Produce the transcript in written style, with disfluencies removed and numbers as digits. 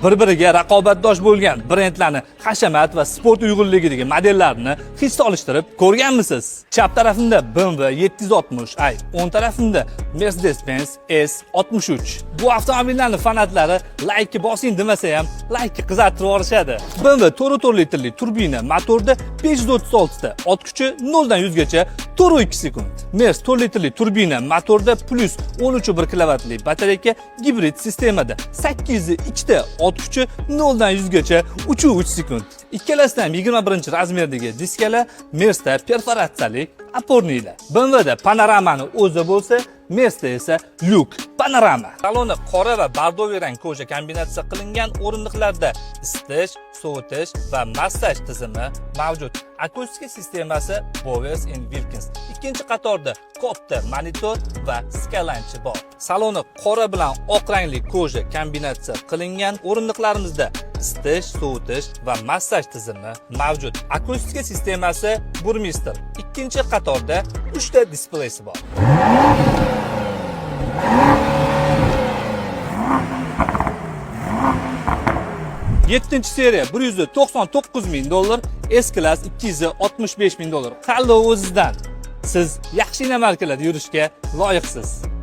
bir-biriga raqobatdosh bo'lgan brendlarni hashamat va sport uyg'unligidagi modellarini his solishtirib ko'rganmisiz? Chap tarafimda BMW 760i, o'ng tarafimda Mercedes-Benz S63. Bu avtomobillarning fanatlari like bosing demasa ham like qizartirib yorishadi. BMW 4 litrli turbina motorda 536 ta, ot kuchi 0 dan 100 gacha 4,2 sekund. Mercedes 4 litrli turbina motorda plus 13,1 kilovatli batareyka gibrid sistemada 802 ta, ot kuchi 0 dan 100 gacha 3,3 sekund. Ikkalasidan 21-razmerdagi diskalar, Mercedesda perforatsiyali opornilar. BMWda panoramani o'zi bo'lsa, Mercedesda esa Look panorama. Saloni qora va bordoviy rang koja kombinatsiya qilingan, o'rindiqlarda isitish, sovutish va massaj tizimi mavjud. Akustika sistemasi Bowers & Wilkins. Ikkinchi qatorda katta monitor va skalanchi bor. Saloni qora bilan oq rangli koja kombinatsiya qilingan, o'rindiqlarimizda isitish, sovutish va massaj tizimi mavjud. Akustika sistemasi Burmester. Ikkinchi qatorda 3 ta displeysi bor. Yettinchi seriya $199,000, S-Class $265,000. Tanlov o'zizdan. Siz yaxshi markalarda yurishga loyiqsiz.